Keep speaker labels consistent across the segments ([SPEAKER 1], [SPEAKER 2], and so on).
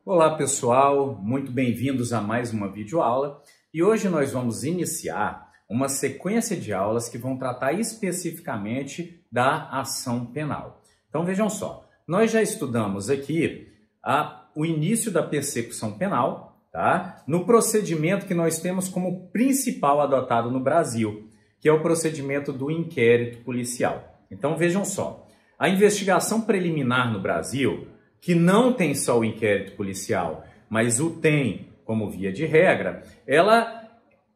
[SPEAKER 1] Olá pessoal, muito bem-vindos a mais uma videoaula e hoje nós vamos iniciar uma sequência de aulas que vão tratar especificamente da ação penal. Então vejam só, nós já estudamos aqui o início da persecução penal, tá? No procedimento que nós temos como principal adotado no Brasil, que é o procedimento do inquérito policial. Então vejam só, a investigação preliminar no Brasil, que não tem só o inquérito policial, mas o tem como via de regra, ela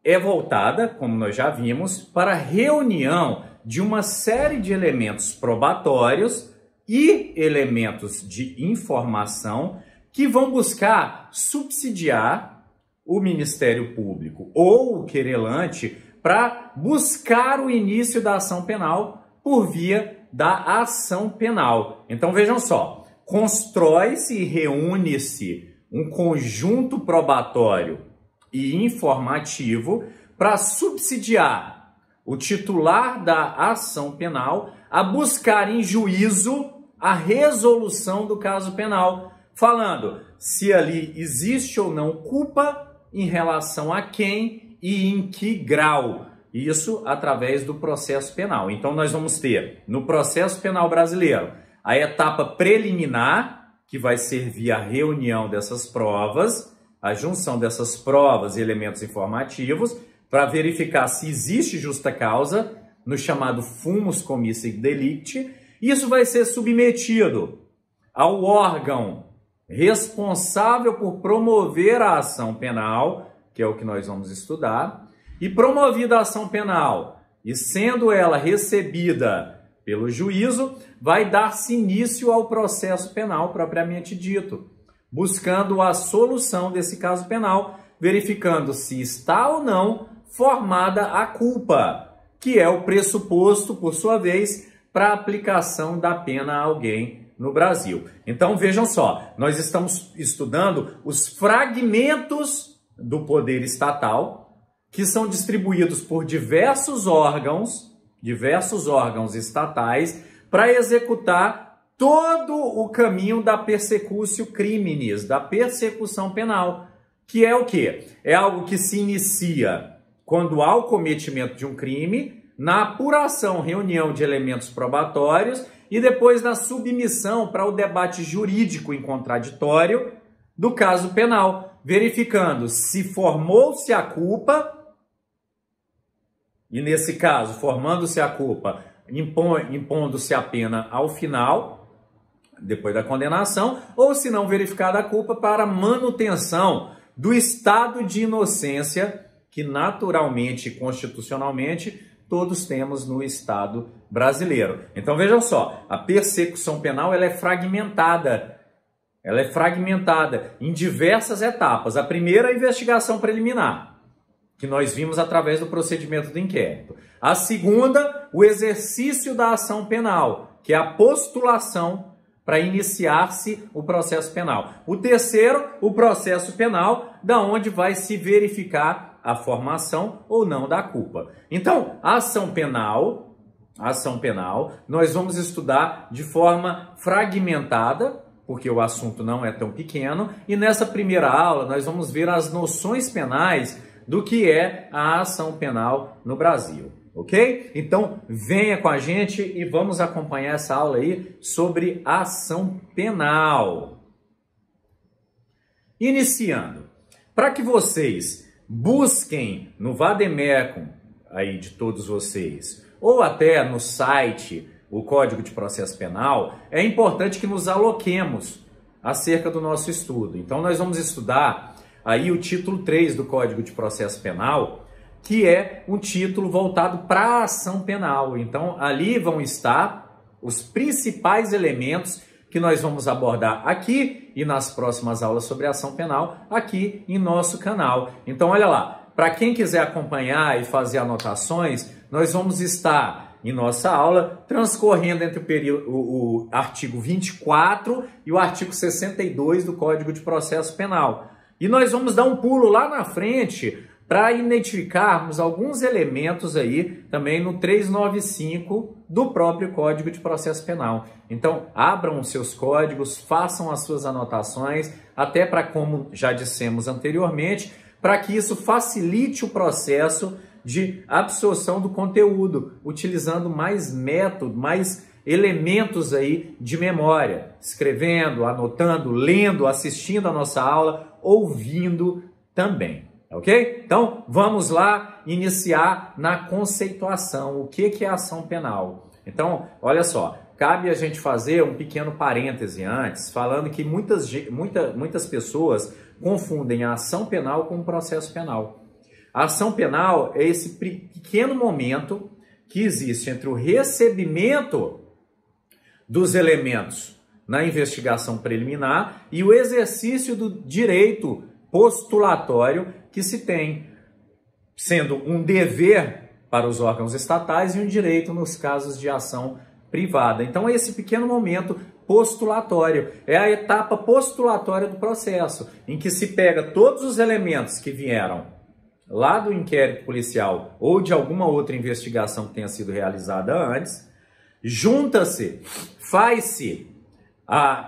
[SPEAKER 1] é voltada, como nós já vimos, para a reunião de uma série de elementos probatórios e elementos de informação que vão buscar subsidiar o Ministério Público ou o querelante para buscar o início da ação penal por via da ação penal. Então vejam só, constrói-se e reúne-se um conjunto probatório e informativo para subsidiar o titular da ação penal a buscar em juízo a resolução do caso penal, falando se ali existe ou não culpa em relação a quem e em que grau. Isso através do processo penal. Então nós vamos ter no processo penal brasileiro a etapa preliminar, que vai servir a reunião dessas provas, a junção dessas provas e elementos informativos, para verificar se existe justa causa, no chamado fumus comissi delicti. Isso vai ser submetido ao órgão responsável por promover a ação penal, que é o que nós vamos estudar, e promovida a ação penal, e sendo ela recebida pelo juízo, vai dar-se início ao processo penal propriamente dito, buscando a solução desse caso penal, verificando se está ou não formada a culpa, que é o pressuposto, por sua vez, para a aplicação da pena a alguém no Brasil. Então vejam só, nós estamos estudando os fragmentos do poder estatal, que são distribuídos por diversos órgãos estatais para executar todo o caminho da persecutio criminis, da persecução penal, que é o quê? É algo que se inicia quando há o cometimento de um crime, na apuração, reunião de elementos probatórios e depois na submissão para o debate jurídico em contraditório do caso penal, verificando se formou-se a culpa. E nesse caso, formando-se a culpa, impondo-se a pena ao final, depois da condenação, ou se não verificada a culpa, para manutenção do estado de inocência que naturalmente e constitucionalmente todos temos no Estado brasileiro. Então vejam só, a persecução penal ela é fragmentada. Ela é fragmentada em diversas etapas. A primeira é a investigação preliminar, que nós vimos através do procedimento do inquérito. A segunda, o exercício da ação penal, que é a postulação para iniciar-se o processo penal. O terceiro, o processo penal, da onde vai se verificar a formação ou não da culpa. Então, a ação penal, nós vamos estudar de forma fragmentada, porque o assunto não é tão pequeno, e nessa primeira aula nós vamos ver as noções penais do que é a ação penal no Brasil, ok? Então, venha com a gente e vamos acompanhar essa aula aí sobre ação penal. Iniciando, para que vocês busquem no Vademecum aí de todos vocês, ou até no site, o Código de Processo Penal, é importante que nos aloquemos acerca do nosso estudo. Então, nós vamos estudar aí o título 3 do Código de Processo Penal, que é um título voltado para a ação penal. Então, ali vão estar os principais elementos que nós vamos abordar aqui e nas próximas aulas sobre ação penal, aqui em nosso canal. Então, olha lá, para quem quiser acompanhar e fazer anotações, nós vamos estar em nossa aula transcorrendo entre o artigo 24 e o artigo 62 do Código de Processo Penal. E nós vamos dar um pulo lá na frente para identificarmos alguns elementos aí também no 395 do próprio Código de Processo Penal. Então, abram os seus códigos, façam as suas anotações, até para, como já dissemos anteriormente, para que isso facilite o processo de absorção do conteúdo, utilizando mais método, mais elementos aí de memória, escrevendo, anotando, lendo, assistindo a nossa aula, ouvindo também. Ok? Então, vamos lá iniciar na conceituação. O que é ação penal? Então, olha só, cabe a gente fazer um pequeno parêntese antes, falando que muitas pessoas confundem a ação penal com o processo penal. A ação penal é esse pequeno momento que existe entre o recebimento dos elementos na investigação preliminar e o exercício do direito postulatório que se tem, sendo um dever para os órgãos estatais e um direito nos casos de ação privada. Então, esse pequeno momento postulatório é a etapa postulatória do processo, em que se pega todos os elementos que vieram lá do inquérito policial ou de alguma outra investigação que tenha sido realizada antes, junta-se,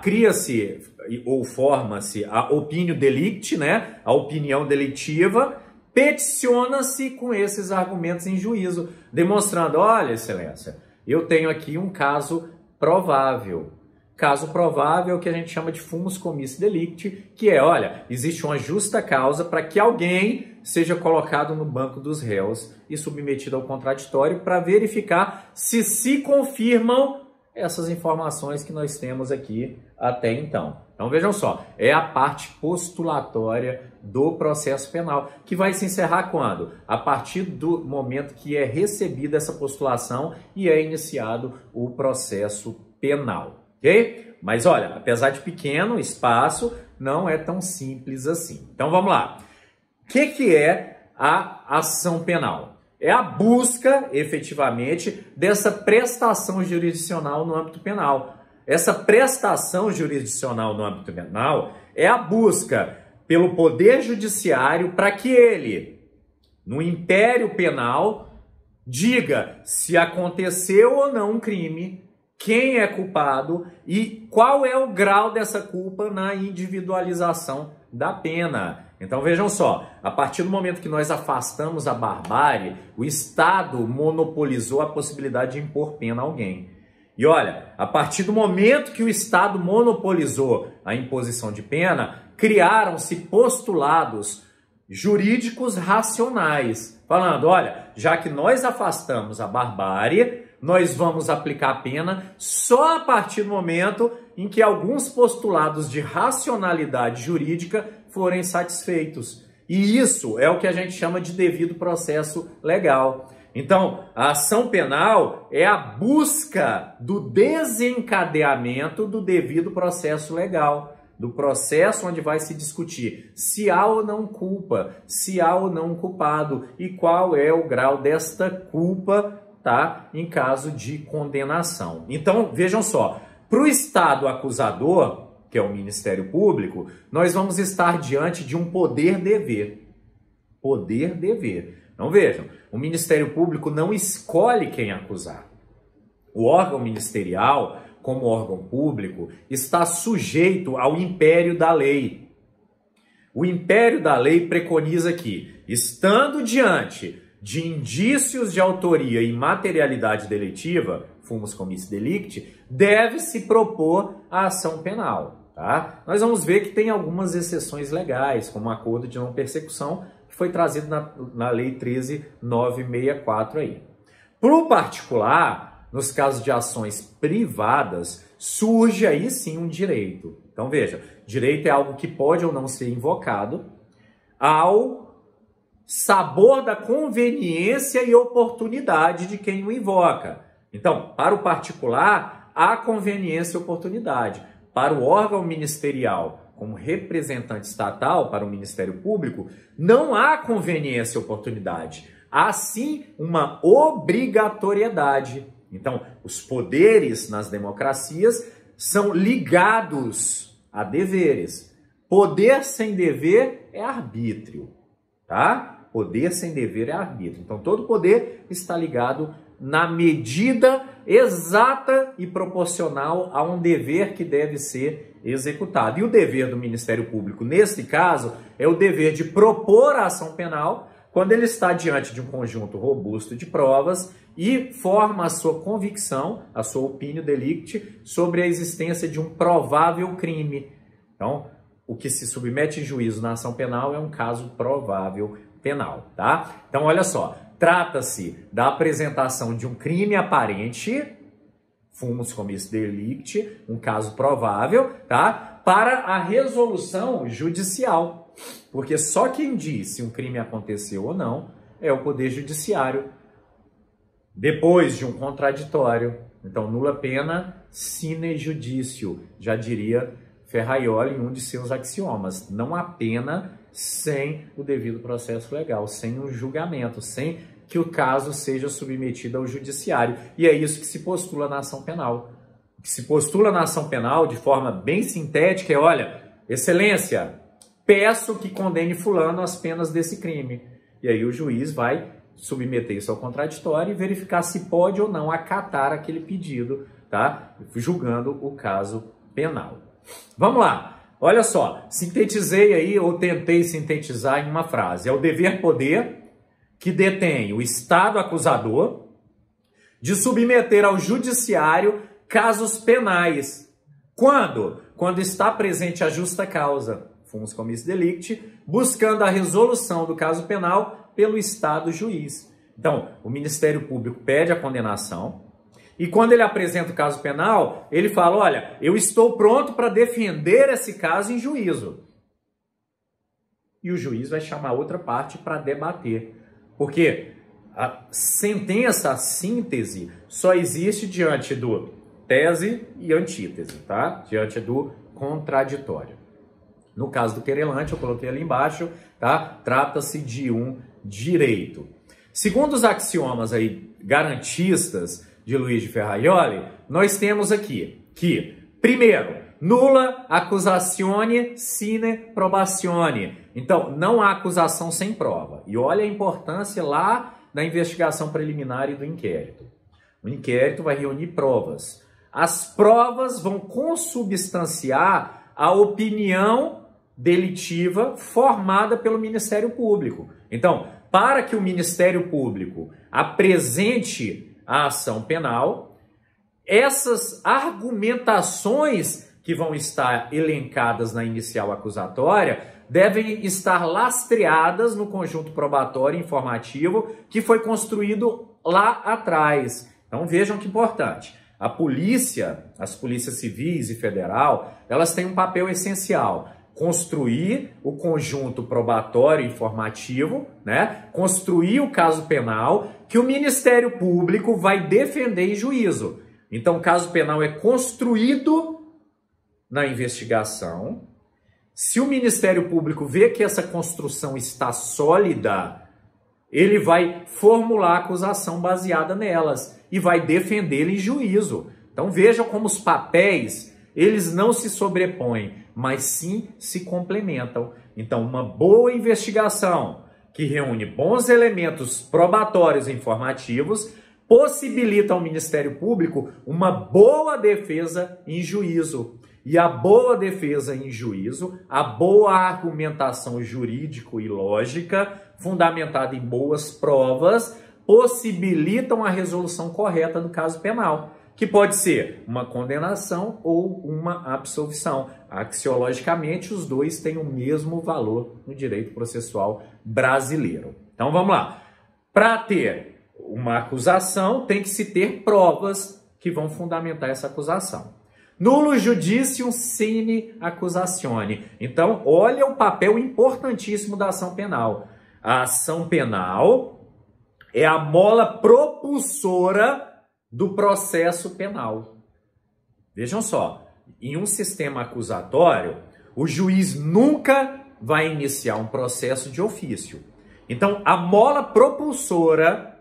[SPEAKER 1] cria-se ou forma-se a opinio delicti, né? A opinião delitiva, peticiona-se com esses argumentos em juízo, demonstrando, olha, excelência, eu tenho aqui um caso provável. Caso provável é o que a gente chama de fumus commissi delicti, que é, olha, existe uma justa causa para que alguém seja colocado no banco dos réus e submetido ao contraditório para verificar se confirmam essas informações que nós temos aqui até então. Então vejam só, é a parte postulatória do processo penal, que vai se encerrar quando? A partir do momento que é recebida essa postulação e é iniciado o processo penal, ok? Mas olha, apesar de pequeno espaço, não é tão simples assim. Então vamos lá. O que é a ação penal? É a busca, efetivamente, dessa prestação jurisdicional no âmbito penal. Essa prestação jurisdicional no âmbito penal é a busca pelo Poder Judiciário para que ele, no império penal, diga se aconteceu ou não um crime, quem é culpado e qual é o grau dessa culpa na individualização da pena. Então vejam só, a partir do momento que nós afastamos a barbárie, o Estado monopolizou a possibilidade de impor pena a alguém. E olha, a partir do momento que o Estado monopolizou a imposição de pena, criaram-se postulados jurídicos racionais, falando, olha, já que nós afastamos a barbárie, nós vamos aplicar a pena só a partir do momento em que alguns postulados de racionalidade jurídica forem satisfeitos. E isso é o que a gente chama de devido processo legal. Então, a ação penal é a busca do desencadeamento do devido processo legal, do processo onde vai se discutir se há ou não culpa, se há ou não culpado e qual é o grau desta culpa, tá, em caso de condenação. Então, vejam só, para o Estado acusador, que é o Ministério Público, nós vamos estar diante de um poder-dever. Poder-dever. Então vejam, o Ministério Público não escolhe quem acusar. O órgão ministerial, como órgão público, está sujeito ao império da lei. O império da lei preconiza que, estando diante de indícios de autoria e materialidade deletiva, fumus commissi delicti, deve-se propor a ação penal. Tá? Nós vamos ver que tem algumas exceções legais, como o acordo de não persecução, que foi trazido na Lei 13.964 aí. Para o particular, nos casos de ações privadas, surge aí sim um direito. Então veja, direito é algo que pode ou não ser invocado ao sabor da conveniência e oportunidade de quem o invoca. Então, para o particular, há conveniência e oportunidade. Para o órgão ministerial, como representante estatal para o Ministério Público, não há conveniência e oportunidade. Há sim uma obrigatoriedade. Então, os poderes nas democracias são ligados a deveres. Poder sem dever é arbítrio, tá? Poder sem dever é arbítrio. Então, todo poder está ligado na medida exata e proporcional a um dever que deve ser executado. E o dever do Ministério Público, neste caso, é o dever de propor a ação penal quando ele está diante de um conjunto robusto de provas e forma a sua convicção, a sua opinião delicti, sobre a existência de um provável crime. Então, o que se submete em juízo na ação penal é um caso provável penal, tá? Então, olha só, trata-se da apresentação de um crime aparente, fumus comis delicti, um caso provável, tá? Para a resolução judicial. Porque só quem diz se um crime aconteceu ou não é o Poder Judiciário. Depois de um contraditório. Então, nulla pena sine judicio, já diria Ferraioli em um de seus axiomas. Não há pena sem o devido processo legal, sem um julgamento, sem que o caso seja submetido ao judiciário. E é isso que se postula na ação penal. O que se postula na ação penal, de forma bem sintética, é, olha, excelência, peço que condene fulano às penas desse crime. E aí o juiz vai submeter isso ao contraditório e verificar se pode ou não acatar aquele pedido, tá? Julgando o caso penal. Vamos lá. Olha só, sintetizei aí, ou tentei sintetizar em uma frase. É o dever-poder que detém o Estado acusador de submeter ao judiciário casos penais. Quando? Quando está presente a justa causa, fumus comis delicti, buscando a resolução do caso penal pelo Estado juiz. Então, o Ministério Público pede a condenação e quando ele apresenta o caso penal, ele fala, olha, eu estou pronto para defender esse caso em juízo. E o juiz vai chamar outra parte para debater. Porque a sentença, a síntese, só existe diante do tese e antítese, tá? Diante do contraditório. No caso do querelante, eu coloquei ali embaixo, tá? Trata-se de um direito. Segundo os axiomas aí garantistas de Luiz de Ferraioli, nós temos aqui que, primeiro, nulla accusatione sine probatione. Então, não há acusação sem prova. E olha a importância lá da investigação preliminar e do inquérito. O inquérito vai reunir provas. As provas vão consubstanciar a opinião delitiva formada pelo Ministério Público. Então, para que o Ministério Público apresente a ação penal, essas argumentações que vão estar elencadas na inicial acusatória devem estar lastreadas no conjunto probatório informativo que foi construído lá atrás. Então vejam que importante. A polícia, as polícias civis e federal, elas têm um papel essencial. Construir o conjunto probatório informativo, né? Construir o caso penal que o Ministério Público vai defender em juízo. Então, o caso penal é construído na investigação. Se o Ministério Público vê que essa construção está sólida, ele vai formular a acusação baseada nelas e vai defendê-la em juízo. Então, vejam como os papéis, eles não se sobrepõem, mas sim se complementam. Então, uma boa investigação que reúne bons elementos probatórios e informativos possibilita ao Ministério Público uma boa defesa em juízo. E a boa defesa em juízo, a boa argumentação jurídico e lógica, fundamentada em boas provas, possibilitam a resolução correta do caso penal, que pode ser uma condenação ou uma absolvição. Axiologicamente, os dois têm o mesmo valor no direito processual brasileiro. Então, vamos lá. Para ter uma acusação, tem que se ter provas que vão fundamentar essa acusação. Nullum judicium sine accusatione. Então, olha o papel importantíssimo da ação penal. A ação penal é a mola propulsora do processo penal. Vejam só, em um sistema acusatório, o juiz nunca vai iniciar um processo de ofício. Então, a mola propulsora,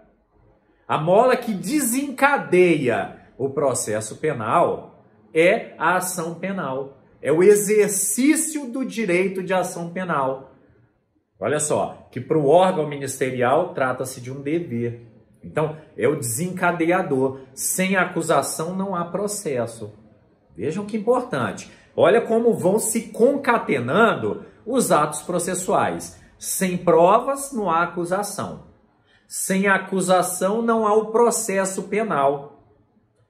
[SPEAKER 1] a mola que desencadeia o processo penal é a ação penal. É o exercício do direito de ação penal. Olha só, que para o órgão ministerial trata-se de um dever. Então, é o desencadeador. Sem acusação não há processo. Vejam que importante. Olha como vão se concatenando os atos processuais. Sem provas não há acusação. Sem acusação não há o processo penal.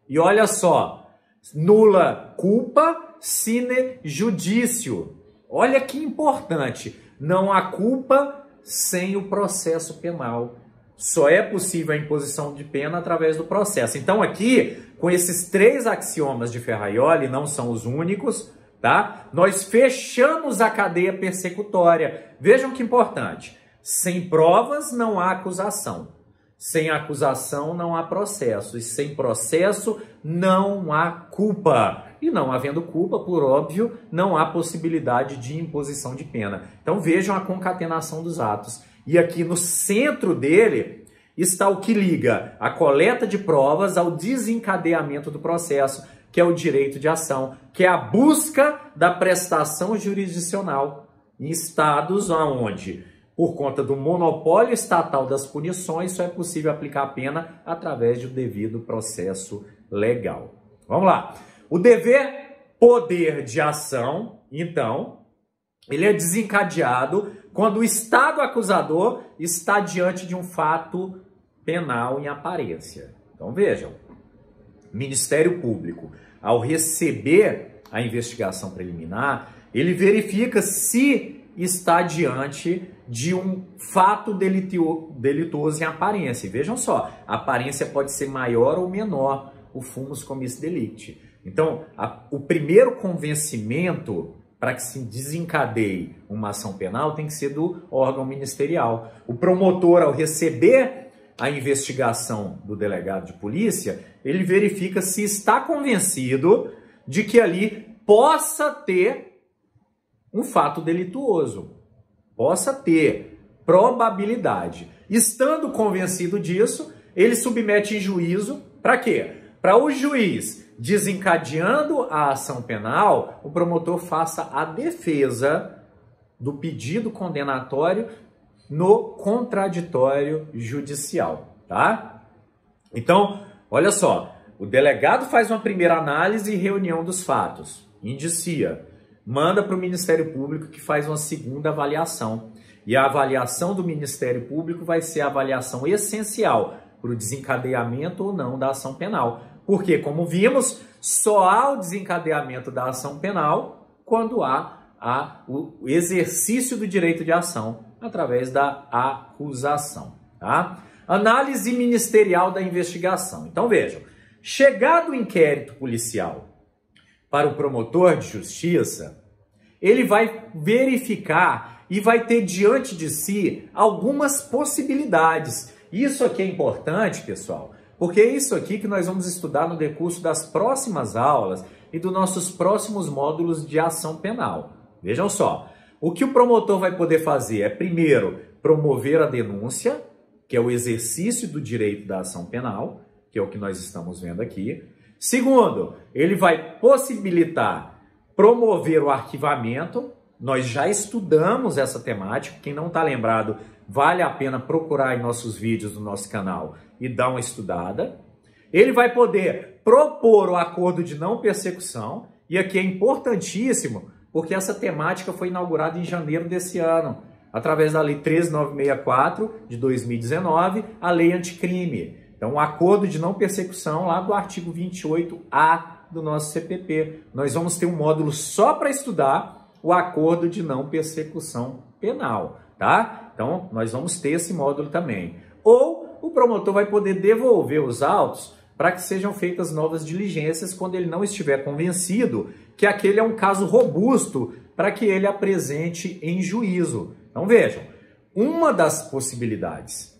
[SPEAKER 1] E olha só, nula culpa sine judicio. Olha que importante. Não há culpa sem o processo penal. Só é possível a imposição de pena através do processo. Então aqui, com esses 3 axiomas de Ferraioli, não são os únicos, tá? Nós fechamos a cadeia persecutória. Vejam que importante. Sem provas não há acusação. Sem acusação não há processo. E sem processo não há culpa. E não havendo culpa, por óbvio, não há possibilidade de imposição de pena. Então vejam a concatenação dos atos. E aqui no centro dele está o que liga a coleta de provas ao desencadeamento do processo, que é o direito de ação, que é a busca da prestação jurisdicional em estados onde, por conta do monopólio estatal das punições, só é possível aplicar a pena através do devido processo legal. Vamos lá. O dever poder de ação, então, ele é desencadeado quando o Estado acusador está diante de um fato penal em aparência. Então vejam, Ministério Público, ao receber a investigação preliminar, ele verifica se está diante de um fato delituoso em aparência. E vejam só, a aparência pode ser maior ou menor, o fumus commissi delicti. Então, o primeiro convencimento para que se desencadeie uma ação penal tem que ser do órgão ministerial. O promotor, ao receber a investigação do delegado de polícia, ele verifica se está convencido de que ali possa ter um fato delituoso, possa ter probabilidade. Estando convencido disso, ele submete em juízo para quê? Para o juiz, desencadeando a ação penal, o promotor faça a defesa do pedido condenatório no contraditório judicial, tá? Então, olha só, o delegado faz uma primeira análise e reunião dos fatos, indicia, manda para o Ministério Público que faz uma segunda avaliação. E a avaliação do Ministério Público vai ser a avaliação essencial para o desencadeamento ou não da ação penal. Porque, como vimos, só há o desencadeamento da ação penal quando há o exercício do direito de ação através da acusação. Tá? Análise ministerial da investigação. Então vejam, chegado o inquérito policial para o promotor de justiça, ele vai verificar e vai ter diante de si algumas possibilidades. Isso aqui é importante, pessoal, porque é isso aqui que nós vamos estudar no decurso das próximas aulas e dos nossos próximos módulos de ação penal. Vejam só, o que o promotor vai poder fazer é, primeiro, promover a denúncia, que é o exercício do direito da ação penal, que é o que nós estamos vendo aqui. Segundo, ele vai possibilitar promover o arquivamento. Nós já estudamos essa temática. Quem não está lembrado, vale a pena procurar em nossos vídeos do nosso canal e dar uma estudada. Ele vai poder propor o acordo de não persecução. E aqui é importantíssimo, porque essa temática foi inaugurada em janeiro desse ano, através da Lei 13.964 de 2019, a Lei Anticrime. Então, o acordo de não persecução lá do artigo 28A do nosso CPP. Nós vamos ter um módulo só para estudar o acordo de não persecução penal, tá? Então, nós vamos ter esse módulo também. Ou o promotor vai poder devolver os autos para que sejam feitas novas diligências quando ele não estiver convencido que aquele é um caso robusto para que ele apresente em juízo. Então, vejam, uma das possibilidades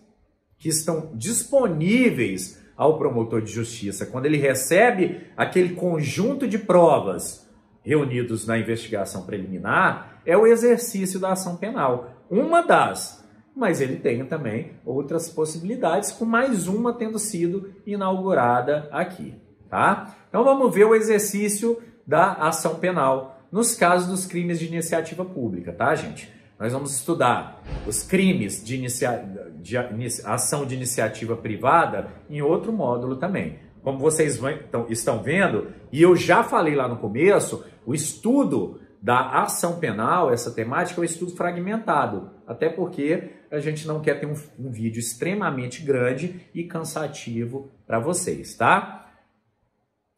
[SPEAKER 1] que estão disponíveis ao promotor de justiça quando ele recebe aquele conjunto de provas reunidos na investigação preliminar é o exercício da ação penal. Uma das, mas ele tem também outras possibilidades, com mais uma tendo sido inaugurada aqui, tá? Então vamos ver o exercício da ação penal nos casos dos crimes de iniciativa pública, tá, gente? nós vamos estudar os crimes de ação de iniciativa privada em outro módulo também. Como vocês estão vendo, e eu já falei lá no começo, o estudo da ação penal, essa temática, é um estudo fragmentado, até porque a gente não quer ter um vídeo extremamente grande e cansativo para vocês, tá?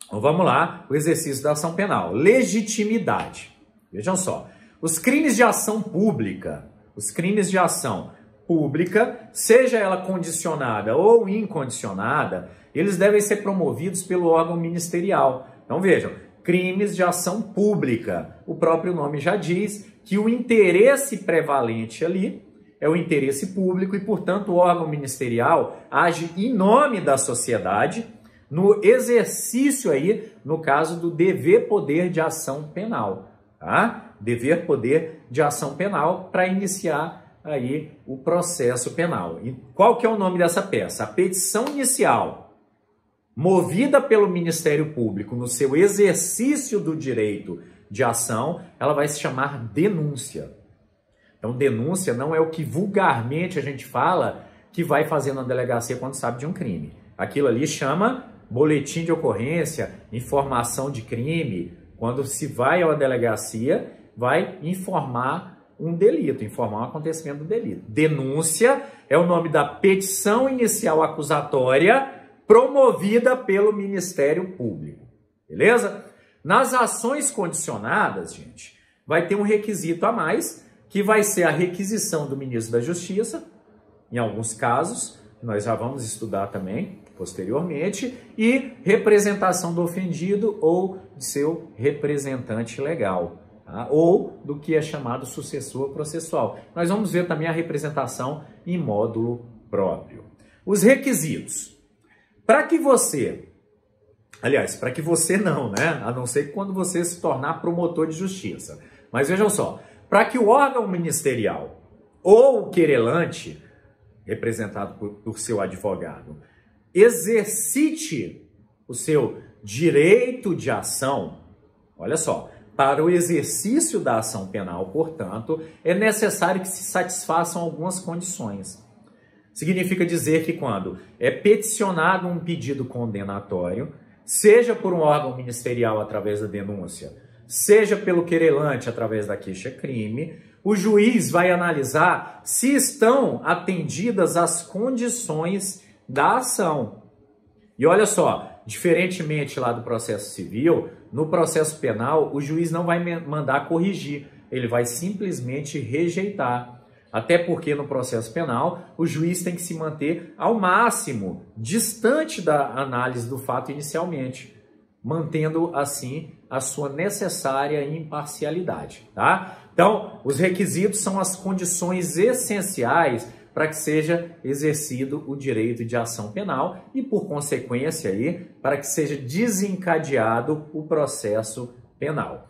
[SPEAKER 1] Então vamos lá, o exercício da ação penal. Legitimidade. Vejam só, os crimes de ação pública, seja ela condicionada ou incondicionada, eles devem ser promovidos pelo órgão ministerial. Então vejam, crimes de ação pública. O próprio nome já diz que o interesse prevalente ali é o interesse público e, portanto, o órgão ministerial age em nome da sociedade no exercício aí, no caso do dever-poder de ação penal, tá? Dever-poder de ação penal para iniciar aí o processo penal. E qual que é o nome dessa peça? A petição inicial, movida pelo Ministério Público no seu exercício do direito de ação, ela vai se chamar denúncia. Então, denúncia não é o que vulgarmente a gente fala que vai fazer na delegacia quando sabe de um crime. Aquilo ali chama boletim de ocorrência, informação de crime. Quando se vai a uma delegacia, vai informar um delito, informar um acontecimento do delito. Denúncia é o nome da petição inicial acusatória promovida pelo Ministério Público, beleza? Nas ações condicionadas, gente, vai ter um requisito a mais, que vai ser a requisição do ministro da Justiça, em alguns casos, nós já vamos estudar também posteriormente, e representação do ofendido ou de seu representante legal, tá? Ou do que é chamado sucessor processual. Nós vamos ver também a representação em módulo próprio. Os requisitos. Para que você não, né? A não ser quando você se tornar promotor de justiça. Mas vejam só, para que o órgão ministerial ou o querelante, representado por seu advogado, exercite o seu direito de ação, olha só, para o exercício da ação penal, portanto, é necessário que se satisfaçam algumas condições. Significa dizer que quando é peticionado um pedido condenatório, seja por um órgão ministerial através da denúncia, seja pelo querelante através da queixa-crime, o juiz vai analisar se estão atendidas as condições da ação. E olha só, diferentemente lá do processo civil, no processo penal, o juiz não vai mandar corrigir, ele vai simplesmente rejeitar. Até porque no processo penal, o juiz tem que se manter ao máximo distante da análise do fato inicialmente, mantendo assim a sua necessária imparcialidade, tá? Então, os requisitos são as condições essenciais para que seja exercido o direito de ação penal e, por consequência, aí, para que seja desencadeado o processo penal.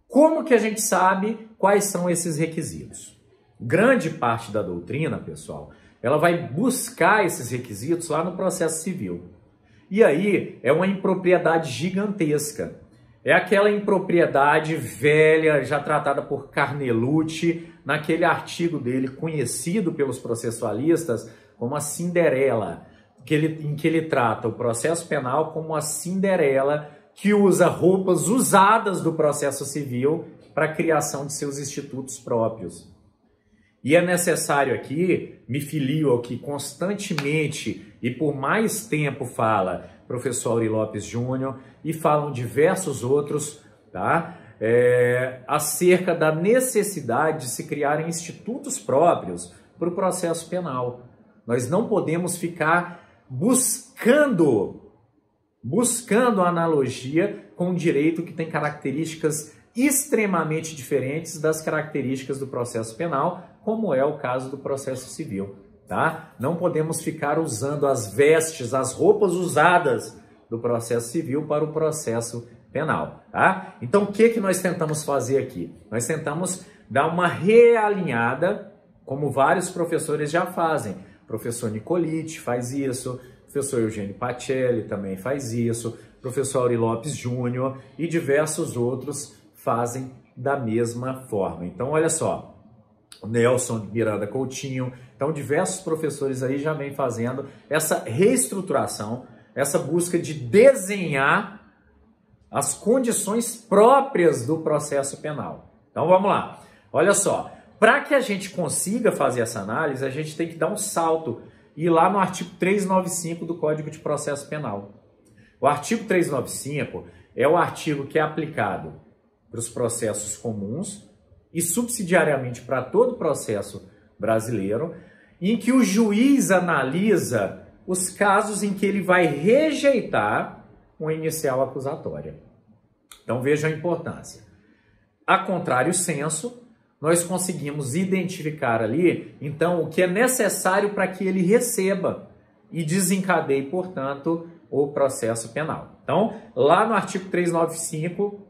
[SPEAKER 1] Como que a gente sabe quais são esses requisitos? Grande parte da doutrina, pessoal, ela vai buscar esses requisitos lá no processo civil. E aí é uma impropriedade gigantesca. É aquela impropriedade velha, já tratada por Carnelucci, naquele artigo dele, conhecido pelos processualistas como a Cinderela, em que ele trata o processo penal como a Cinderela que usa roupas usadas do processo civil para a criação de seus institutos próprios. E é necessário aqui, me filio ao que constantemente e por mais tempo fala professor Auri Lopes Júnior e falam diversos outros, tá? Acerca da necessidade de se criarem institutos próprios para o processo penal. Nós não podemos ficar buscando a analogia com um direito que tem características extremamente diferentes das características do processo penal, como é o caso do processo civil, tá? Não podemos ficar usando as vestes, as roupas usadas do processo civil para o processo penal, tá? Então, o que nós tentamos fazer aqui? Nós tentamos dar uma realinhada, como vários professores já fazem. O professor Nicoliti faz isso, o professor Eugênio Pacelli também faz isso, o professor Auri Lopes Júnior e diversos outros fazem da mesma forma. Então, olha só, Nelson Miranda Coutinho. Então, diversos professores aí já vêm fazendo essa reestruturação, essa busca de desenhar as condições próprias do processo penal. Então, vamos lá. Olha só, para que a gente consiga fazer essa análise, a gente tem que dar um salto e ir lá no artigo 395 do Código de Processo Penal. O artigo 395 é o artigo que é aplicado para os processos comuns e subsidiariamente para todo o processo brasileiro, em que o juiz analisa os casos em que ele vai rejeitar uma inicial acusatória. Então veja a importância. A contrário senso, nós conseguimos identificar ali, então, o que é necessário para que ele receba e desencadeie, portanto, o processo penal. Então, lá no artigo 395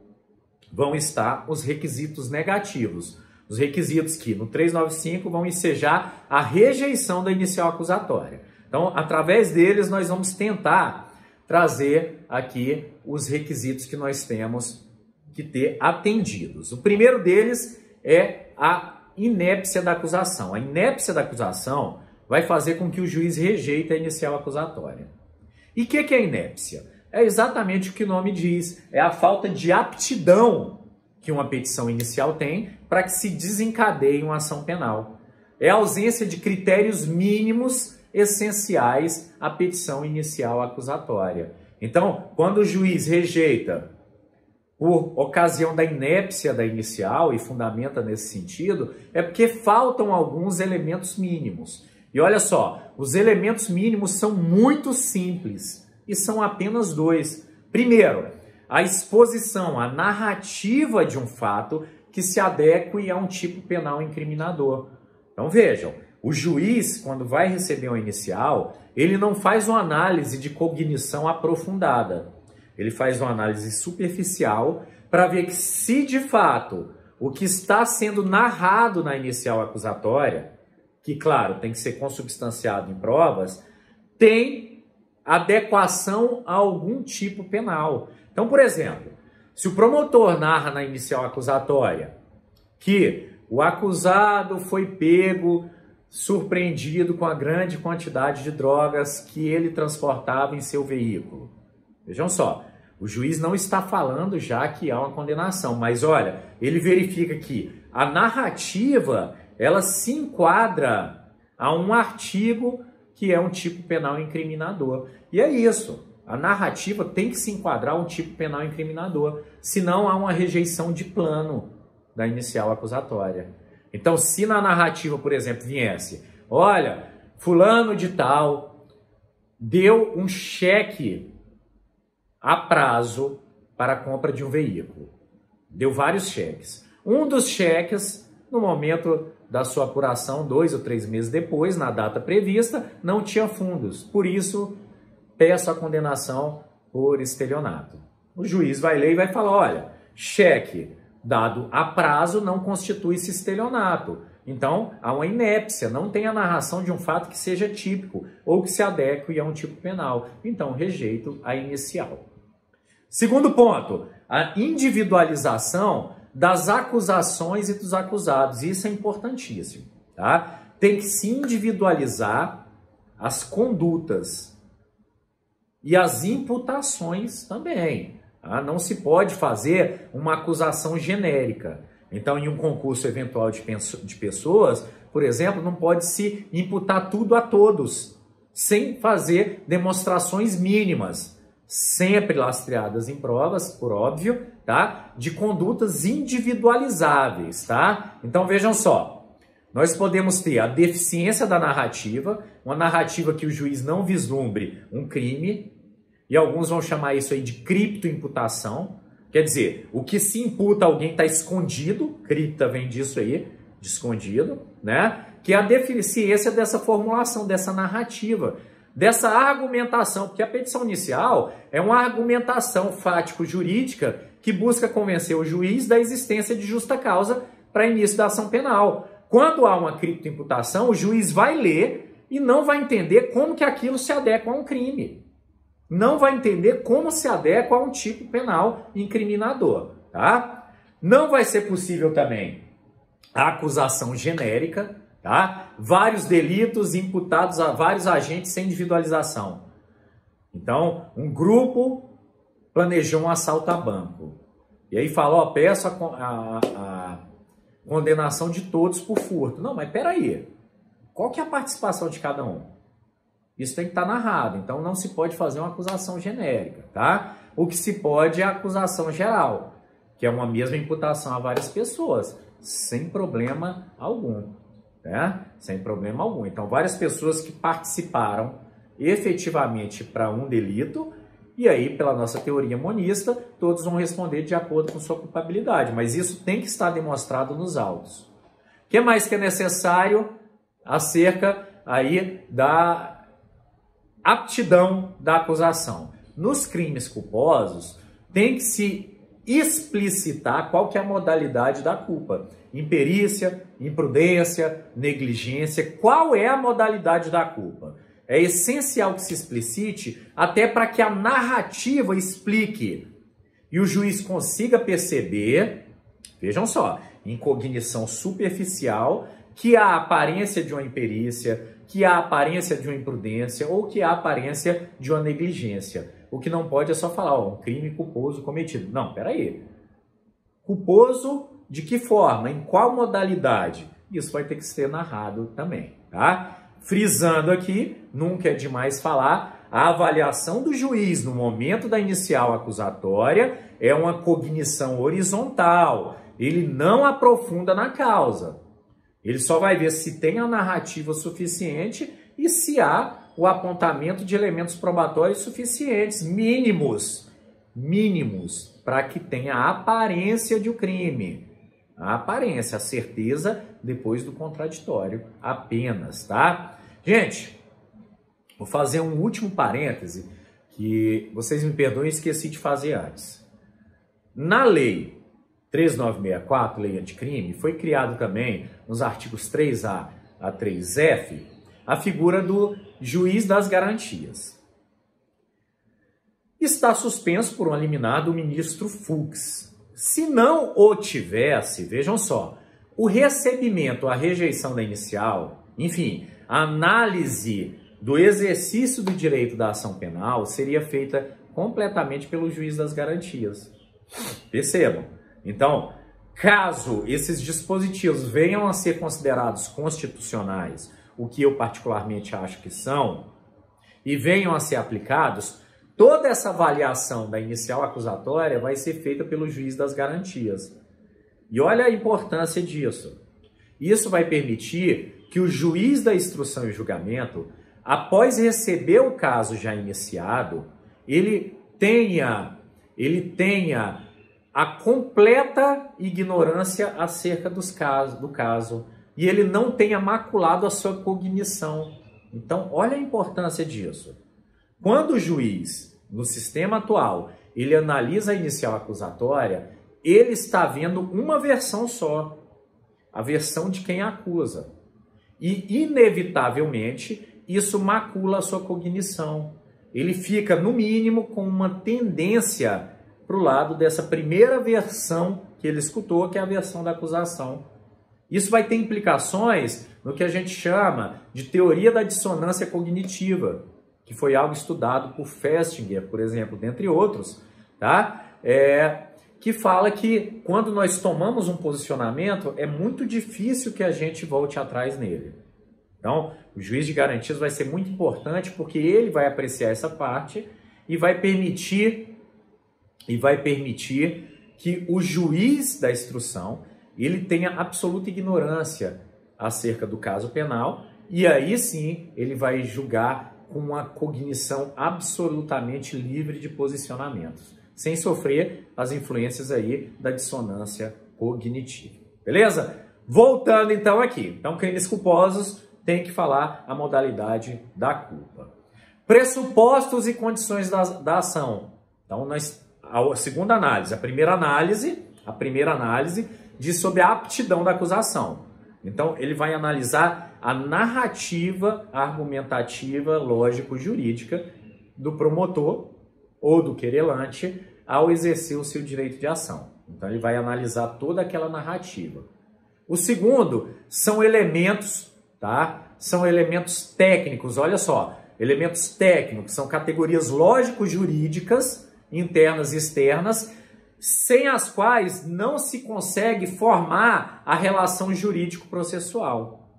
[SPEAKER 1] vão estar os requisitos negativos. Os requisitos que no 395 vão ensejar a rejeição da inicial acusatória. Então, através deles, nós vamos tentar trazer aqui os requisitos que nós temos que ter atendidos. O primeiro deles é a inépcia da acusação. A inépcia da acusação vai fazer com que o juiz rejeite a inicial acusatória. E o que é inépcia? É exatamente o que o nome diz, é a falta de aptidão que uma petição inicial tem para que se desencadeie uma ação penal. É a ausência de critérios mínimos essenciais à petição inicial acusatória. Então, quando o juiz rejeita por ocasião da inépcia da inicial e fundamenta nesse sentido, é porque faltam alguns elementos mínimos. E olha só, os elementos mínimos são muito simples e são apenas dois. Primeiro, a exposição, a narrativa de um fato que se adeque a um tipo penal incriminador. Então vejam, o juiz, quando vai receber uma inicial, ele não faz uma análise de cognição aprofundada. Ele faz uma análise superficial para ver que se de fato o que está sendo narrado na inicial acusatória, que claro, tem que ser consubstanciado em provas, tem adequação a algum tipo penal. Então, por exemplo, se o promotor narra na inicial acusatória que o acusado foi pego, surpreendido com a grande quantidade de drogas que ele transportava em seu veículo. Vejam só, o juiz não está falando já que há uma condenação, mas olha, ele verifica que a narrativa, ela se enquadra a um artigo que é um tipo penal incriminador. E é isso. A narrativa tem que se enquadrar a um tipo penal incriminador, senão há uma rejeição de plano da inicial acusatória. Então, se na narrativa, por exemplo, viesse, olha, fulano de tal deu um cheque a prazo para a compra de um veículo. Deu vários cheques. Um dos cheques, no momento da sua apuração, 2 ou 3 meses depois, na data prevista, não tinha fundos. Por isso, peço a condenação por estelionato. O juiz vai ler e vai falar, olha, cheque dado a prazo não constitui-se estelionato. Então, há uma inépcia, não tem a narração de um fato que seja típico ou que se adeque a um tipo penal. Então, rejeito a inicial. Segundo ponto, a individualização das acusações e dos acusados. Isso é importantíssimo, tá? Tem que se individualizar as condutas e as imputações também. Tá? Não se pode fazer uma acusação genérica. Então, em um concurso eventual de pessoas, por exemplo, não pode se imputar tudo a todos, sem fazer demonstrações mínimas, sempre lastreadas em provas, por óbvio, tá? De condutas individualizáveis, tá? Então, vejam só, nós podemos ter a deficiência da narrativa, uma narrativa que o juiz não vislumbre um crime, e alguns vão chamar isso aí de criptoimputação. Quer dizer, o que se imputa a alguém está escondido, cripta vem disso aí, de escondido, né? Que é a deficiência dessa formulação, dessa narrativa, dessa argumentação, porque a petição inicial é uma argumentação fático-jurídica que busca convencer o juiz da existência de justa causa para início da ação penal. Quando há uma criptoimputação, o juiz vai ler e não vai entender como que aquilo se adequa a um crime. Não vai entender como se adequa a um tipo penal incriminador, tá? Não vai ser possível também a acusação genérica, tá? Vários delitos imputados a vários agentes sem individualização. Então, um grupo planejou um assalto a banco. E aí fala, ó, peço a condenação de todos por furto. Não, mas peraí, qual que é a participação de cada um? Isso tem que estar narrado, então não se pode fazer uma acusação genérica, tá? O que se pode é a acusação geral, que é uma mesma imputação a várias pessoas, sem problema algum, né? Sem problema algum. Então, várias pessoas que participaram efetivamente para um delito, e aí, pela nossa teoria monista, todos vão responder de acordo com sua culpabilidade, mas isso tem que estar demonstrado nos autos. O que mais que é necessário acerca aí da aptidão da acusação? Nos crimes culposos, tem que se explicitar qual que é a modalidade da culpa. Imperícia, imprudência, negligência, qual é a modalidade da culpa? É essencial que se explicite, até para que a narrativa explique e o juiz consiga perceber, vejam só, em cognição superficial, que há aparência de uma imperícia, que há aparência de uma imprudência ou que há aparência de uma negligência. O que não pode é só falar, ó, um crime culposo cometido. Não, peraí. Culposo de que forma? Em qual modalidade? Isso vai ter que ser narrado também, tá? Frisando aqui, nunca é demais falar, a avaliação do juiz no momento da inicial acusatória é uma cognição horizontal. Ele não aprofunda na causa. Ele só vai ver se tem a narrativa suficiente e se há o apontamento de elementos probatórios suficientes, mínimos, para que tenha a aparência de um crime. A aparência, a certeza depois do contraditório apenas, tá? Gente, vou fazer um último parêntese que vocês me perdoem, esqueci de fazer antes. Na lei 3964, lei anticrime, foi criado também, nos artigos 3A a 3F, a figura do juiz das garantias. Está suspenso por um liminar do ministro Fux. Se não o tivesse, vejam só, o recebimento, a rejeição da inicial, enfim, a análise do exercício do direito da ação penal seria feita completamente pelo juiz das garantias. Percebam? Então, caso esses dispositivos venham a ser considerados constitucionais, o que eu particularmente acho que são, e venham a ser aplicados, toda essa avaliação da inicial acusatória vai ser feita pelo juiz das garantias. E olha a importância disso. Isso vai permitir que o juiz da instrução e julgamento, após receber o caso já iniciado, ele tenha a completa ignorância acerca do caso e ele não tenha maculado a sua cognição. Então, olha a importância disso. Quando o juiz, no sistema atual, ele analisa a inicial acusatória, ele está vendo uma versão só, a versão de quem acusa. E, inevitavelmente, isso macula a sua cognição. Ele fica, no mínimo, com uma tendência para o lado dessa primeira versão que ele escutou, que é a versão da acusação. Isso vai ter implicações no que a gente chama de teoria da dissonância cognitiva, que foi algo estudado por Festinger, por exemplo, dentre outros, tá? Que fala que quando nós tomamos um posicionamento, é muito difícil que a gente volte atrás nele. Então, o juiz de garantias vai ser muito importante porque ele vai apreciar essa parte e vai permitir que o juiz da instrução ele tenha absoluta ignorância acerca do caso penal e aí sim ele vai julgar com uma cognição absolutamente livre de posicionamentos, sem sofrer as influências aí da dissonância cognitiva. Beleza? Voltando então aqui. Então, crimes culposos tem que falar a modalidade da culpa. Pressupostos e condições da ação. Então, a segunda análise. A primeira análise diz sobre a aptidão da acusação. Então, ele vai analisar a narrativa argumentativa, lógico-jurídica do promotor ou do querelante ao exercer o seu direito de ação. Então, ele vai analisar toda aquela narrativa. O segundo são elementos, tá? São elementos técnicos, olha só. Elementos técnicos são categorias lógico-jurídicas, internas e externas, sem as quais não se consegue formar a relação jurídico-processual.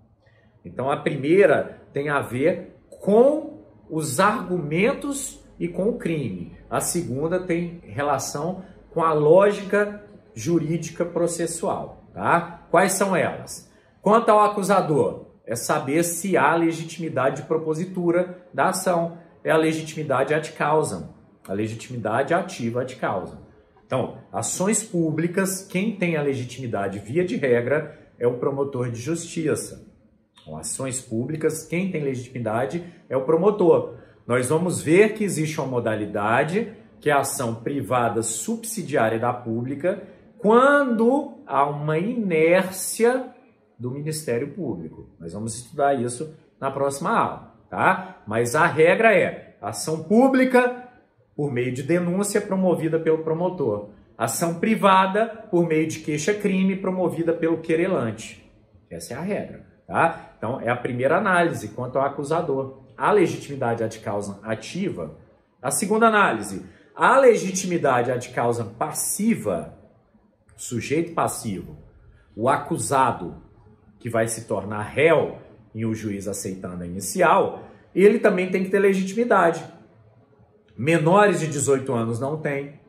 [SPEAKER 1] Então, a primeira tem a ver com os argumentos e com o crime. A segunda tem relação com a lógica jurídica processual, tá? Quais são elas? Quanto ao acusador, é saber se há legitimidade de propositura da ação. É a legitimidade ad causam, a legitimidade ativa ad causam. Então, ações públicas, quem tem a legitimidade via de regra é o promotor de justiça. Então, ações públicas, quem tem legitimidade é o promotor. Nós vamos ver que existe uma modalidade, que é a ação privada subsidiária da pública, quando há uma inércia do Ministério Público. Nós vamos estudar isso na próxima aula, tá? Mas a regra é ação pública por meio de denúncia promovida pelo promotor. Ação privada por meio de queixa-crime promovida pelo querelante. Essa é a regra, tá? Então, é a primeira análise quanto ao acusador. A legitimidade ad causam ativa. A segunda análise, a legitimidade ad causam passiva, sujeito passivo, o acusado, que vai se tornar réu em o juiz aceitando a inicial, ele também tem que ter legitimidade. Menores de 18 anos não tem,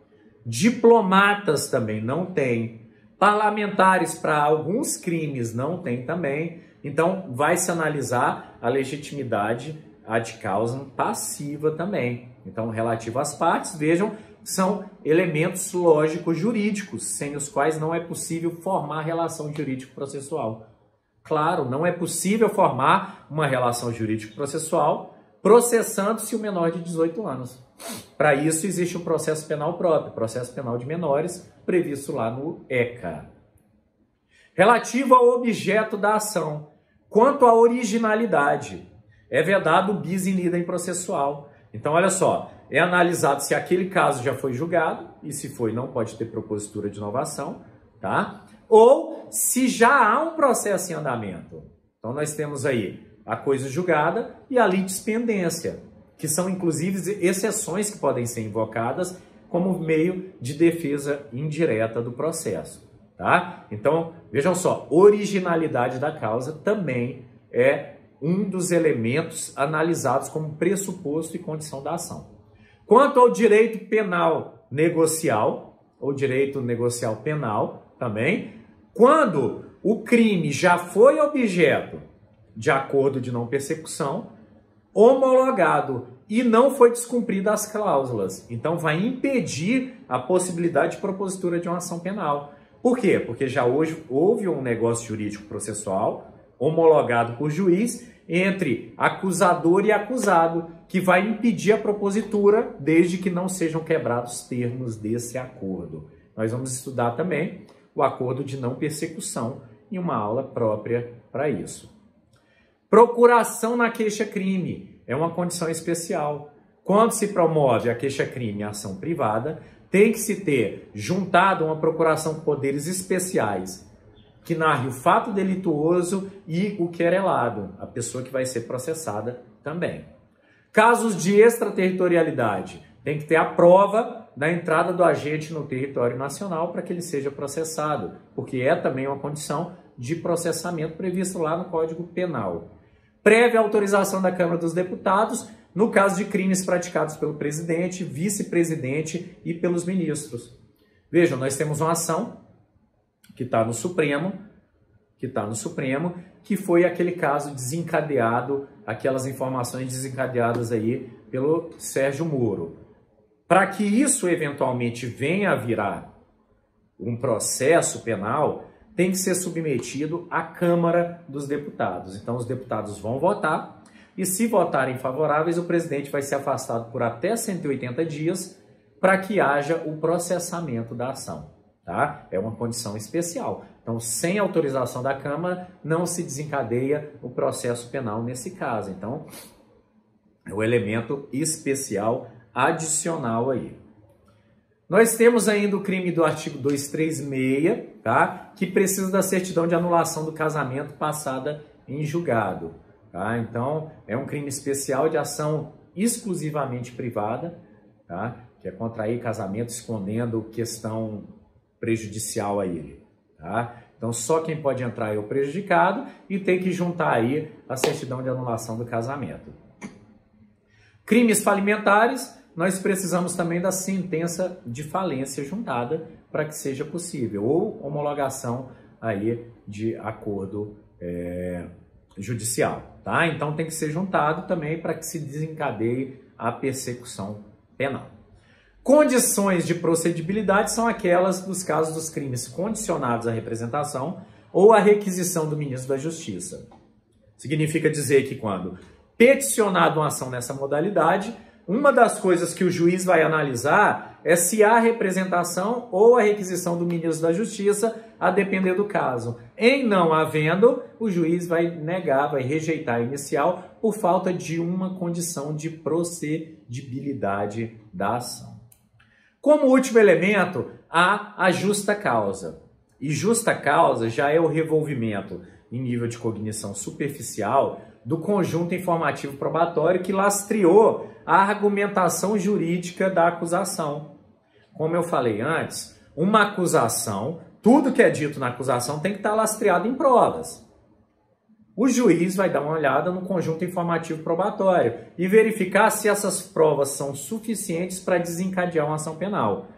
[SPEAKER 1] diplomatas também não tem, parlamentares para alguns crimes não tem também. Então, vai se analisar a legitimidade ad causam passiva também. Então, relativo às partes, vejam, são elementos lógicos jurídicos, sem os quais não é possível formar relação jurídico-processual. Claro, não é possível formar uma relação jurídico-processual processando-se o menor de 18 anos. Para isso, existe um processo penal próprio, processo penal de menores, previsto lá no ECA. Relativo ao objeto da ação, quanto à originalidade, é vedado o bis in idem processual. Então, olha só, é analisado se aquele caso já foi julgado, e se foi, não pode ter propositura de inovação, tá? Ou se já há um processo em andamento. Então, nós temos aí a coisa julgada e a litispendência, que são, inclusive, exceções que podem ser invocadas como meio de defesa indireta do processo, tá? Então, vejam só, originalidade da causa também é um dos elementos analisados como pressuposto e condição da ação. Quanto ao direito penal negocial, ou direito negocial penal também, quando o crime já foi objeto de acordo de não persecução, homologado e não foi descumprida as cláusulas. Então, vai impedir a possibilidade de propositura de uma ação penal. Por quê? Porque já hoje houve um negócio jurídico processual homologado por juiz entre acusador e acusado, que vai impedir a propositura desde que não sejam quebrados os termos desse acordo. Nós vamos estudar também o acordo de não persecução em uma aula própria para isso. Procuração na queixa-crime é uma condição especial. Quando se promove a queixa-crime em ação privada, tem que se ter juntado uma procuração com poderes especiais, que narre o fato delituoso e o querelado, a pessoa que vai ser processada também. Casos de extraterritorialidade, tem que ter a prova da entrada do agente no território nacional para que ele seja processado, porque é também uma condição de processamento previsto lá no Código Penal. Prévia autorização da Câmara dos Deputados, no caso de crimes praticados pelo presidente, vice-presidente e pelos ministros. Vejam, nós temos uma ação que está no Supremo, que foi aquele caso desencadeado, aquelas informações desencadeadas aí pelo Sérgio Moro. Para que isso eventualmente venha a virar um processo penal, tem que ser submetido à Câmara dos Deputados. Então, os deputados vão votar e, se votarem favoráveis, o presidente vai ser afastado por até 180 dias para que haja o processamento da ação. Tá? É uma condição especial. Então, sem autorização da Câmara, não se desencadeia o processo penal nesse caso. Então, é o elemento especial adicional aí. Nós temos ainda o crime do artigo 236, tá? Que precisa da certidão de anulação do casamento passada em julgado. Tá? Então, é um crime especial de ação exclusivamente privada, tá? Que é contrair casamento escondendo questão prejudicial a ele. Tá? Então, só quem pode entrar é o prejudicado e tem que juntar aí a certidão de anulação do casamento. Crimes falimentares, nós precisamos também da sentença de falência juntada para que seja possível, ou homologação aí de acordo judicial. Tá? Então tem que ser juntado também para que se desencadeie a persecução penal. Condições de procedibilidade são aquelas dos casos dos crimes condicionados à representação ou à requisição do ministro da Justiça. Significa dizer que quando peticionado uma ação nessa modalidade, uma das coisas que o juiz vai analisar é se há representação ou a requisição do ministro da Justiça, a depender do caso. Em não havendo, o juiz vai negar, vai rejeitar a inicial por falta de uma condição de procedibilidade da ação. Como último elemento, há a justa causa. E justa causa já é o revolvimento em nível de cognição superficial do conjunto informativo probatório que lastreou a argumentação jurídica da acusação. Como eu falei antes, uma acusação, tudo que é dito na acusação tem que estar lastreado em provas. O juiz vai dar uma olhada no conjunto informativo probatório e verificar se essas provas são suficientes para desencadear uma ação penal.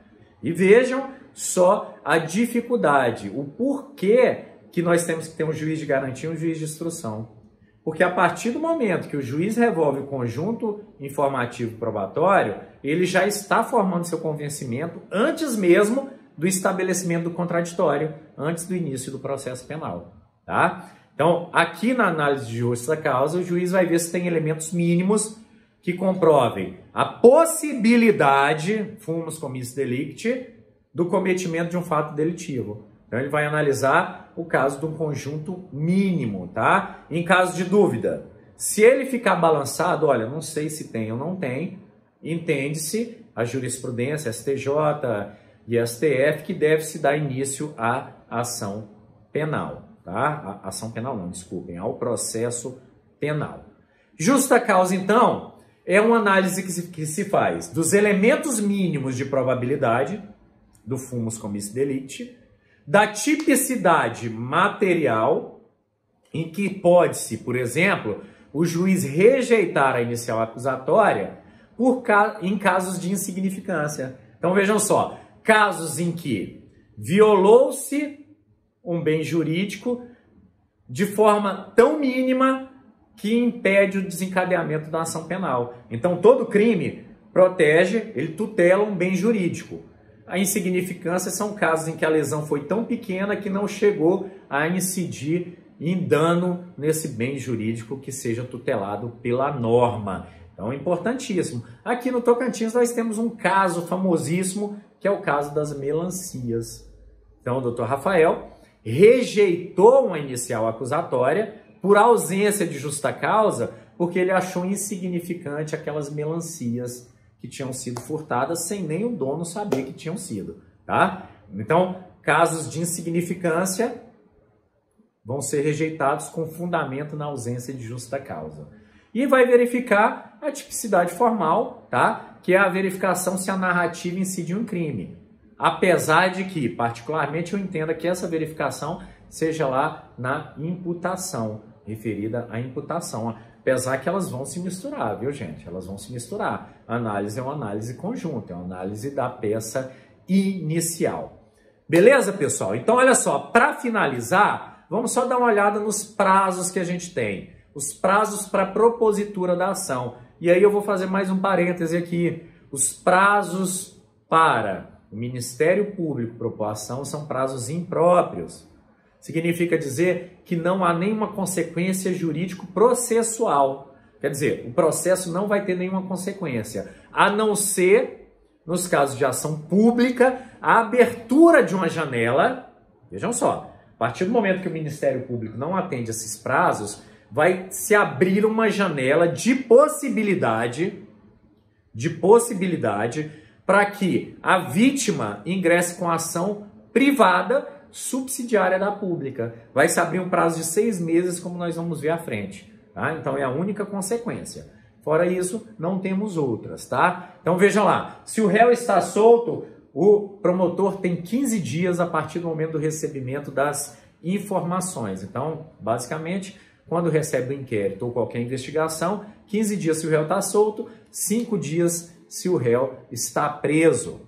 [SPEAKER 1] E vejam só a dificuldade, o porquê que nós temos que ter um juiz de garantia e um juiz de instrução. Porque a partir do momento que o juiz revolve o conjunto informativo probatório, ele já está formando seu convencimento antes mesmo do estabelecimento do contraditório, antes do início do processo penal. Tá? Então, aqui na análise de justa causa, o juiz vai ver se tem elementos mínimos que comprovem a possibilidade, fumus commissi delicti, do cometimento de um fato delitivo. Então, ele vai analisar o caso de um conjunto mínimo, tá? Em caso de dúvida, se ele ficar balançado, olha, não sei se tem ou não tem, entende-se a jurisprudência, STJ e STF, que deve-se dar início à ação penal, tá? A ação penal não, desculpem, ao processo penal. Justa causa, então, é uma análise que se faz dos elementos mínimos de probabilidade do fumus commissi delicti, da tipicidade material, em que pode-se, por exemplo, o juiz rejeitar a inicial acusatória em casos de insignificância. Então vejam só, casos em que violou-se um bem jurídico de forma tão mínima que impede o desencadeamento da ação penal. Então todo crime protege, ele tutela um bem jurídico. A insignificância são casos em que a lesão foi tão pequena que não chegou a incidir em dano nesse bem jurídico que seja tutelado pela norma. Então é importantíssimo. Aqui no Tocantins nós temos um caso famosíssimo, que é o caso das melancias. Então o Dr. Rafael rejeitou uma inicial acusatória por ausência de justa causa, porque ele achou insignificante aquelas melancias que tinham sido furtadas sem nem o dono saber que tinham sido, tá? Então, casos de insignificância vão ser rejeitados com fundamento na ausência de justa causa. E vai verificar a tipicidade formal, tá? Que é a verificação se a narrativa incide em um crime. Apesar de que, particularmente, eu entenda que essa verificação seja lá na imputação, referida à imputação. Apesar que elas vão se misturar, viu, gente? Elas vão se misturar. A análise é uma análise conjunta, é uma análise da peça inicial. Beleza, pessoal? Então, olha só, para finalizar, vamos só dar uma olhada nos prazos que a gente tem. Os prazos para propositura da ação. E aí eu vou fazer mais um parêntese aqui. Os prazos para o Ministério Público propor a ação são prazos impróprios. Significa dizer que não há nenhuma consequência jurídico-processual. Quer dizer, o processo não vai ter nenhuma consequência, a não ser, nos casos de ação pública, a abertura de uma janela. Vejam só, a partir do momento que o Ministério Público não atende esses prazos, vai se abrir uma janela de possibilidade para que a vítima ingresse com ação privada subsidiária da pública. Vai se abrir um prazo de 6 meses, como nós vamos ver à frente. Tá? Então é a única consequência. Fora isso, não temos outras, tá? Então veja lá, se o réu está solto, o promotor tem 15 dias a partir do momento do recebimento das informações. Então, basicamente, quando recebe o inquérito ou qualquer investigação, 15 dias se o réu está solto, 5 dias se o réu está preso.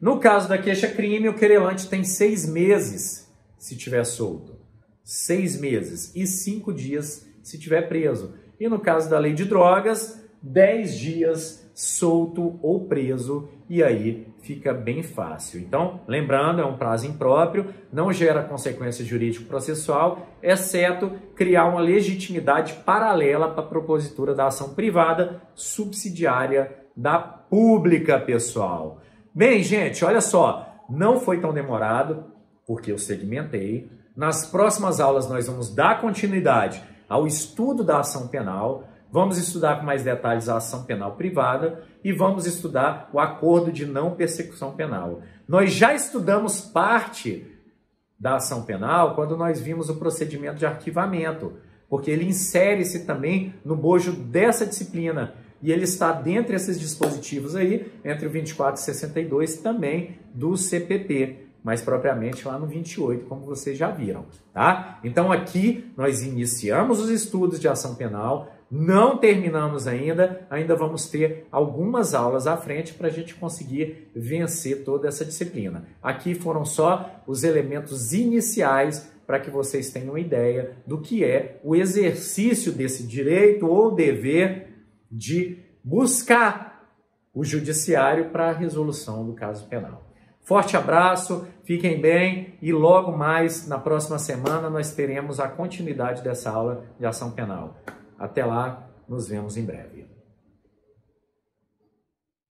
[SPEAKER 1] No caso da queixa-crime, o querelante tem 6 meses se estiver solto, 6 meses e 5 dias se estiver preso. E no caso da lei de drogas, 10 dias solto ou preso, e aí fica bem fácil. Então, lembrando, é um prazo impróprio, não gera consequência jurídico-processual, exceto criar uma legitimidade paralela para a propositura da ação privada subsidiária da pública, pessoal. Bem, gente, olha só, não foi tão demorado, porque eu segmentei. Nas próximas aulas nós vamos dar continuidade ao estudo da ação penal, vamos estudar com mais detalhes a ação penal privada e vamos estudar o acordo de não persecução penal. Nós já estudamos parte da ação penal quando nós vimos o procedimento de arquivamento, porque ele insere-se também no bojo dessa disciplina e ele está dentro desses dispositivos aí, entre o 24 e 62 também do CPP, mais propriamente lá no 28, como vocês já viram, tá? Então aqui nós iniciamos os estudos de ação penal, não terminamos ainda vamos ter algumas aulas à frente para a gente conseguir vencer toda essa disciplina. Aqui foram só os elementos iniciais para que vocês tenham ideia do que é o exercício desse direito ou dever de buscar o judiciário para a resolução do caso penal. Forte abraço, fiquem bem e logo mais, na próxima semana, nós teremos a continuidade dessa aula de ação penal. Até lá, nos vemos em breve.